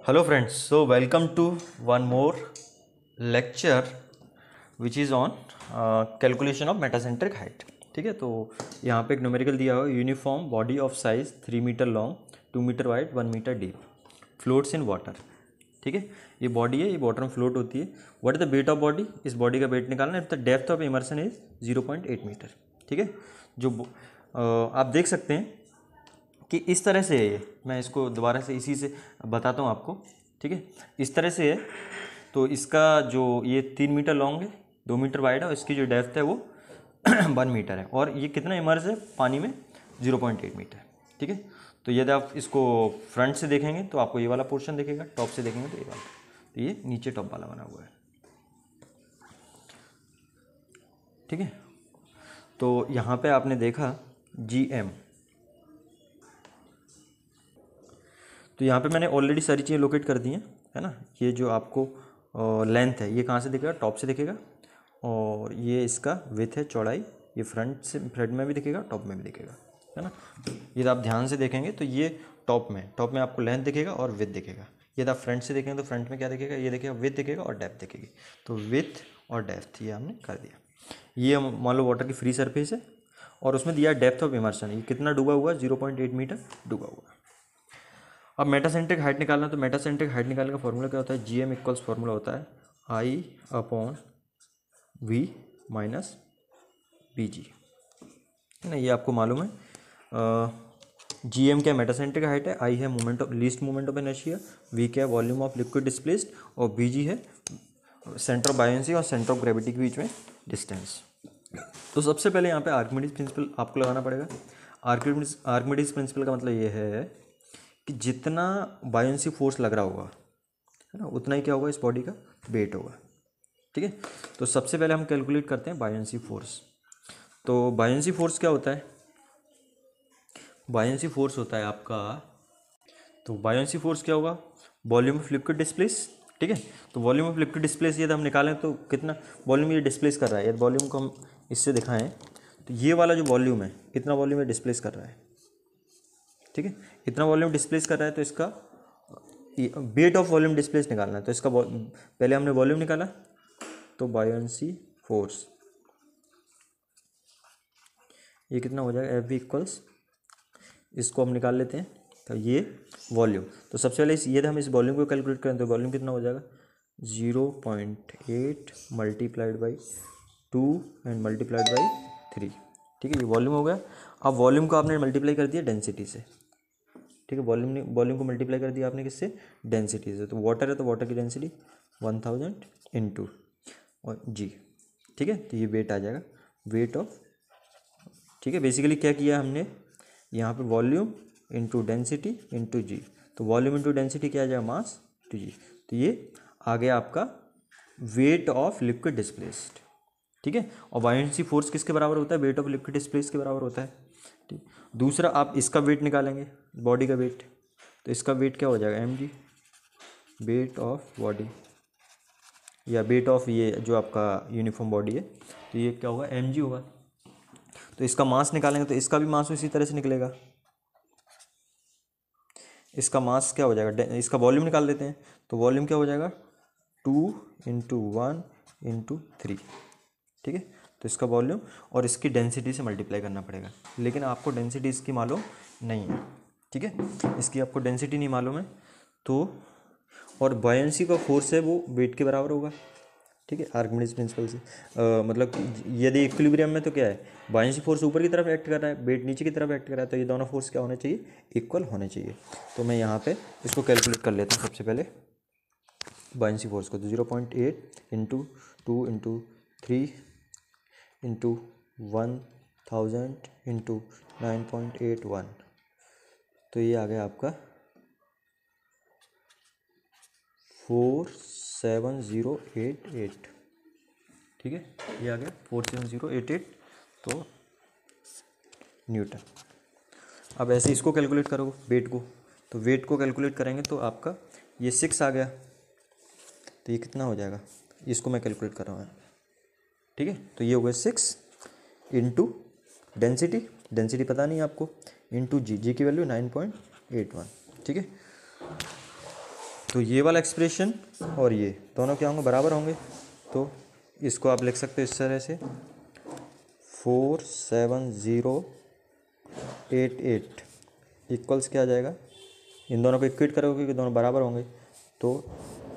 Hello friends, so welcome to one more lecture which is on calculation of metacentric height. ठीक है, तो यहाँ पे एक न्यूमेरिकल दिया हुआ है, uniform body of size 3 metre long 2 metre wide 1 metre deep floats in water. ठीक है, ये बॉडी है, ये वाटर में फ्लोट होती है. What is the weight of body? इस बॉडी का वेट निकालना है. The depth of immersion is 0.8 metre. ठीक है, जो आप देख सकते हैं कि इस तरह से है. ये मैं इसको दोबारा से इसी से बताता हूँ आपको. ठीक है, इस तरह से है. तो इसका जो ये 3 मीटर लॉन्ग है, 2 मीटर वाइड है और इसकी जो डेप्थ है वो 1 मीटर है. और ये कितना इमर्ज है पानी में? 0.8 मीटर. ठीक है, तो यदि आप इसको फ्रंट से देखेंगे तो आपको ये वाला पोर्शन दिखेगा, टॉप से देखेंगे तो ये वाला. तो ये नीचे टॉप वाला बना हुआ है. ठीक है, तो यहाँ पे आपने देखा GM. तो यहाँ पे मैंने ऑलरेडी सारी चीज़ें लोकेट कर दी हैं, है ना. ये जो आपको लेंथ है ये कहाँ से दिखेगा? टॉप से दिखेगा. और ये इसका विथ है, चौड़ाई. ये फ्रंट में भी दिखेगा, टॉप में भी दिखेगा, है ना. यदि आप ध्यान से देखेंगे तो ये टॉप में आपको लेंथ दिखेगा और विथ दिखेगा. यदि आप फ्रंट से देखेंगे तो फ्रंट में क्या दिखेगा? ये दिखेगा, विथ दिखेगा और डेप्थ दिखेगी. तो विथ और डेप्थ ये हमने कर दिया. ये मान लो वाटर की फ्री सरफेस है और उसमें दिया डेप्थ ऑफ इमर्शन. ये कितना डूबा हुआ है? 0.8 मीटर डूबा हुआ है. अब मेटासेंट्रिक हाइट निकालना. तो मेटासेंट्रिक हाइट निकालने का फॉर्मूला क्या होता है? GM इक्वल्स फॉर्मूला होता है I/V माइनस BG. है ना, ये आपको मालूम है. GM क्या मेटासेंट्रिक हाइट है, I है moment of least moment of inertia, V क्या वॉल्यूम ऑफ लिक्विड डिस्प्लेस्ड और BG है सेंटर ऑफ बायोंसी और सेंटर ऑफ ग्रेविटी के बीच में डिस्टेंस. तो सबसे पहले यहाँ पे आर्किमिडीज प्रिंसिपल आपको लगाना पड़ेगा. आर्किमिडीज प्रिंसिपल का मतलब ये है कि जितना बायोंसी फोर्स लग रहा होगा, है ना, उतना ही क्या होगा? इस बॉडी का वेट होगा. ठीक है, तो सबसे पहले हम कैलकुलेट करते हैं बायोंसी फोर्स. तो बायोंसी फोर्स क्या होता है? बायोंसी फोर्स होता है आपका, तो बायोंसी फोर्स क्या होगा? Volume of liquid displace. ठीक है, तो वॉल्यूम ऑफ लिक्विड डिस्प्लेस यदि हम निकालें तो कितना वॉल्यूम ये डिस्प्लेस कर रहा है? यदि वॉल्यूम को हम इससे दिखाएं तो ये वाला जो वॉल्यूम है, कितना वॉल्यूम ये डिस्प्लेस कर रहा है? ठीक है, इतना वॉल्यूम डिस्प्लेस कर रहा है. तो इसका वेट ऑफ वॉल्यूम डिस्प्लेस निकालना है. तो इसका पहले हमने वॉल्यूम निकाला, तो बायोंसी फोर्स ये कितना हो जाएगा? FV इक्वल्स, इसको हम निकाल लेते हैं. तो ये वॉल्यूम, तो सबसे पहले यदि हम इस वॉल्यूम को कैलकुलेट करें तो वॉल्यूम कितना हो जाएगा? 0.8 multiplied by 2 and multiplied by 3. ठीक है, ये वॉल्यूम हो गया. अब वॉल्यूम को आपने मल्टीप्लाई कर दिया डेंसिटी से. ठीक है, वॉल्यूम को मल्टीप्लाई कर दिया आपने किससे? डेंसिटी से. तो वाटर है तो वाटर की डेंसिटी 1000 इंटू और G. ठीक है, तो ये वेट आ जाएगा, वेट ऑफ. ठीक है, बेसिकली क्या किया हमने यहाँ पे? Volume into density into G. तो वॉल्यूम इंटू डेंसिटी क्या आ जाएगा? मास टू G. तो ये आ गया आपका वेट ऑफ लिक्विड डिस्प्लेस्ड. ठीक है, और बायोंसी फोर्स किसके बराबर होता है? वेट ऑफ लिक्विड डिस्प्लेस के बराबर होता है. ठीक, दूसरा आप इसका वेट निकालेंगे, बॉडी का वेट. तो इसका वेट क्या हो जाएगा? mg, वेट ऑफ बॉडी या वेट ऑफ ये जो आपका यूनिफॉर्म बॉडी है, तो ये क्या होगा? mg होगा. तो इसका मास निकालेंगे तो इसका भी मास इसी तरह से निकलेगा. इसका मास क्या हो जाएगा? इसका वॉल्यूम निकाल लेते हैं. तो वॉल्यूम क्या हो जाएगा? 2 इंटू 1 इंटू 3. ठीक है, तो इसका वॉल्यूम और इसकी डेंसिटी से मल्टीप्लाई करना पड़ेगा. लेकिन आपको डेंसिटी इसकी मालूम नहीं है. ठीक है, इसकी आपको डेंसिटी नहीं मालूम है. तो और बायोंसी का फोर्स है वो वेट के बराबर होगा. ठीक है, आर्किमिडीज प्रिंसिपल से मतलब यदि इक्विलिब्रियम में तो क्या है? बायोंसी फोर्स ऊपर की तरफ एक्ट कर रहा है, वेट नीचे की तरफ एक्ट कर रहा है. तो ये दोनों फोर्स क्या होने चाहिए? इक्वल होने चाहिए. तो मैं यहाँ पे इसको कैलकुलेट कर लेता हूँ सबसे पहले बायोंसी फोर्स को. तो 0.8 इंटू 2 इंटू 3 इंटू 1000 इंटू 9.81. तो ये आ गया आपका 47088. ठीक है, ये आ गया 47088 तो न्यूटन. अब ऐसे इसको कैलकुलेट करो वेट को. तो वेट को कैलकुलेट करेंगे तो आपका ये 6 आ गया. तो ये कितना हो जाएगा? इसको मैं कैलकुलेट कर रहा हूँ. ठीक है, तो ये हो गया 6 इंटू डेंसिटी पता नहीं आपको, इंटू G की वैल्यू 9.81. ठीक है, तो ये वाला एक्सप्रेशन और ये दोनों क्या होंगे, बराबर होंगे। तो इसको आप लिख सकते हो इस तरह से 47088 इक्वल्स क्या आ जाएगा, इन दोनों को इक्वेट करोगे क्योंकि दोनों बराबर होंगे, तो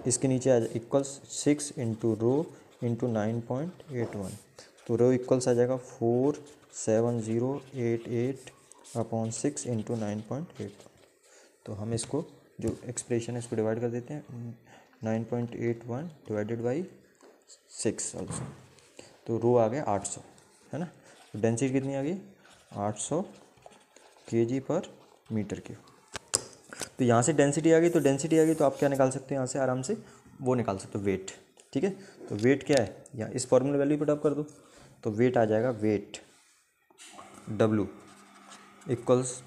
इसके नीचे आ जाए इक्वल्स 6 इंटू रो इंटू 9.81, तो रो इक्वल्स आ जाएगा 47088 अपॉन 6 इंटू 9.81। तो हम इसको जो एक्सप्रेशन है इसको डिवाइड कर देते हैं 9.81 डिवाइडेड बाई 6 ऑल्सो, तो रो आ गया 800, है ना। तो डेंसिटी कितनी आ गई 800 kg पर मीटर क्यूब। तो यहाँ से डेंसिटी आ गई, तो डेंसिटी आ गई तो आप क्या निकाल सकते हो यहाँ से आराम से, वो निकाल सकते हो वेट। ठीक है, तो वेट क्या है, यहाँ इस फॉर्मूला वैल्यू पुट अप कर दो, तो वेट आ जाएगा वेट W इक्वल्स,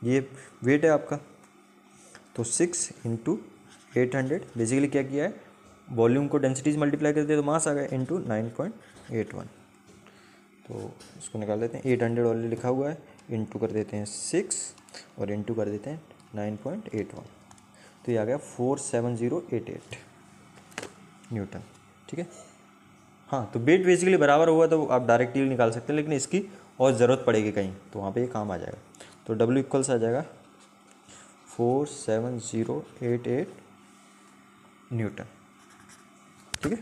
ये वेट है आपका, तो 6 इंटू 800, बेसिकली क्या किया है, वॉल्यूम को डेंसिटी से मल्टीप्लाई कर दिया तो मास आ गया इंटू 9.81। तो इसको निकाल देते हैं, 800 ऑलरेडी लिखा हुआ है, इंटू कर देते हैं 6 और इंटू कर देते हैं 9.81, तो ये आ गया 47088 न्यूटन। ठीक है, हाँ, तो वेट बेसिकली बराबर हुआ तो आप डायरेक्टली निकाल सकते हैं, लेकिन इसकी और ज़रूरत पड़ेगी कहीं तो वहाँ पे ये काम आ जाएगा। तो W इक्वल्स आ जाएगा 47088 न्यूटन। ठीक है,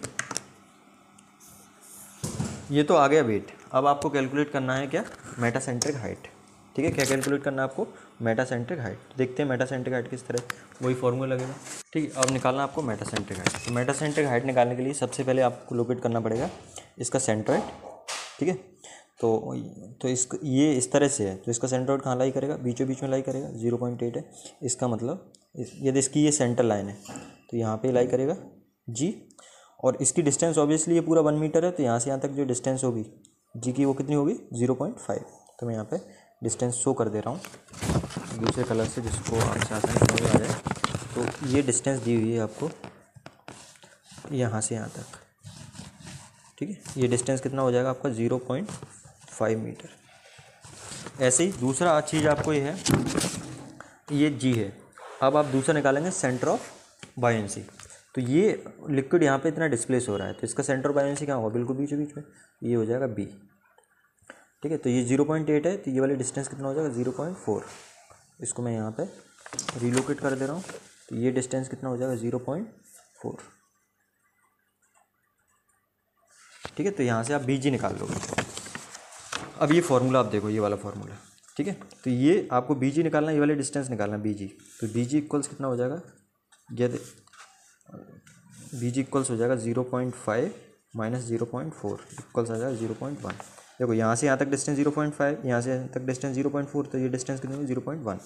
ये तो आ गया वेट। अब आपको कैलकुलेट करना है क्या, मेटासेंट्रिक हाइट। ठीक है, क्या कैलकुलेट करना है आपको, मेटासेंट्रिक हाइट। देखते हैं मेटासेंट्रिक हाइट किस तरह, वही फॉर्मूला लगेगा। ठीक है, अब निकालना आपको मेटासेंट्रिक हाइट। तो मेटासेंट्रिक हाइट निकालने के लिए सबसे पहले आपको लोकेट करना पड़ेगा इसका सेंट्रोइड। ठीक है, तो ये इस तरह से है, तो इसका सेंट्रोइड कहाँ लाई करेगा, बीचों बीच में लाई करेगा, 0.8 है। इसका मतलब यदि इसकी ये सेंटर लाइन है तो यहाँ पे लाई करेगा G, और इसकी डिस्टेंस ऑब्वियसली ये पूरा 1 मीटर है, तो यहाँ से यहाँ तक जो डिस्टेंस होगी G की वो कितनी होगी 0.5। तो मैं यहाँ पे डिस्टेंस शो कर दे रहा हूँ दूसरे कलर से, जिसको आपसे आसानी समझ आ जाए। तो ये डिस्टेंस दी हुई है आपको यहाँ से यहाँ तक। ठीक है, ये डिस्टेंस कितना हो जाएगा आपका 0.5 मीटर। ऐसे ही दूसरा चीज़ आपको ये है, ये G है। अब आप दूसरा निकालेंगे सेंटर ऑफ बायोंसी। तो ये लिक्विड यहाँ पे इतना डिस्प्लेस हो रहा है, तो इसका सेंटर ऑफ बायोंसी कहाँ होगा, बिल्कुल बीचों बीच में, ये हो जाएगा B। ठीक है, तो ये 0.8 है, तो ये वाली डिस्टेंस कितना हो जाएगा 0.4। इसको मैं यहाँ पे रिलोकेट कर दे रहा हूँ, तो ये डिस्टेंस कितना हो जाएगा 0.4। ठीक है, तो यहाँ से आप BG निकाल लोगे। अब ये फार्मूला आप देखो, ये वाला फार्मूला। ठीक है, तो ये आपको BG निकालना, ये वाले डिस्टेंस निकालना BG। तो BG इक्वल्स कितना हो जाएगा, ये BG इक्वल्स हो जाएगा 0.5 माइनस 0.4 इक्वल्स आ जाएगा 0.1। देखो यहाँ से यहाँ तक डिस्टेंस 0.5, यहाँ से यहाँ तक डिस्टेंस 0.4, तो ये डिस्टेंस कितनी होगी 0.1।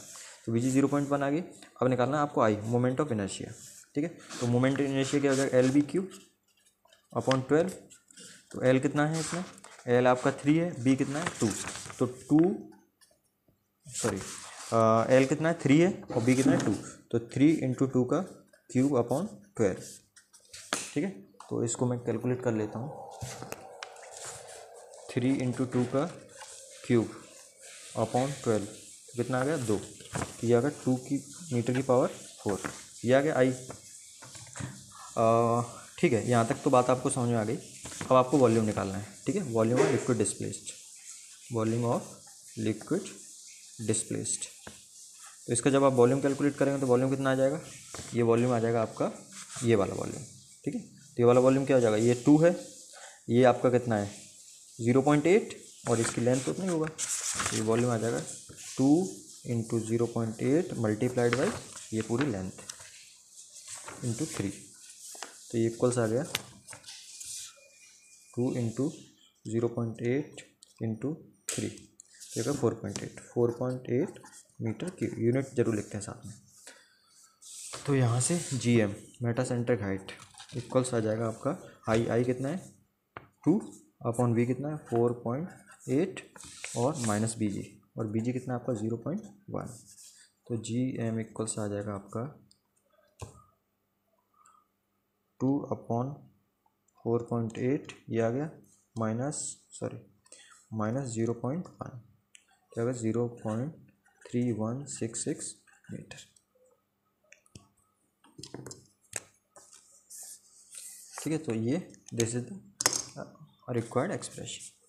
तो BG 0.1 आ गई। अब निकालना आपको I, मोमेंट ऑफ इनर्शिया। ठीक है, तो मोमेंट ऑफ इनर्शिया क्या हो जाएगा LB³ अपॉन 12। तो L कितना है इसमें, L आपका 3 है, B कितना है 2, तो L कितना है 3 है और B कितना है 2, तो 3 इंटू 2 का क्यूब अपॉन 12। ठीक है, तो इसको मैं कैलकुलेट कर लेता हूँ, 3 इंटू 2 का क्यूब अपॉन 12, तो कितना आ गया 2, तो ये आ गया 2 मीटर की पावर 4, ये आ गया I। ठीक है, यहाँ तक तो बात आपको समझ में आ गई। अब आपको वॉल्यूम निकालना है। ठीक है, volume of liquid displaced, volume of liquid displaced. तो इसका जब आप वॉल्यूम कैलकुलेट करेंगे तो वॉल्यूम कितना आ जाएगा, ये वॉल्यूम आ जाएगा आपका ये वाला वॉल्यूम। ठीक है, तो ये वाला वॉल्यूम क्या हो जाएगा, ये 2 है, ये आपका कितना है 0.8 और इसकी लेंथ उतनी होगा, तो ये वॉल्यूम आ जाएगा 2 इंटू 0.8 मल्टीप्लाइड बाई ये पूरी लेंथ इंटू 3। तो ये इक्वल्स आ गया 2 इंटू 0.8 इंटू 3, तो 4.8 मीटर क्यूब। यूनिट जरूर लिखते हैं साथ में। तो यहाँ से GM मेटासेंट्रिक हाइट इक्वल्स आ जाएगा आपका I कितना है 2 अपॉन V कितना है 4.8 और माइनस BG, और BG कितना है आपका 0.1। तो GM इक्वल्स आ जाएगा आपका 2 अपॉन 4.8, ये आ गया माइनस 0.1, क्या होगा 0.3166 मीटर। ठीक है, तो ये this is the required expression.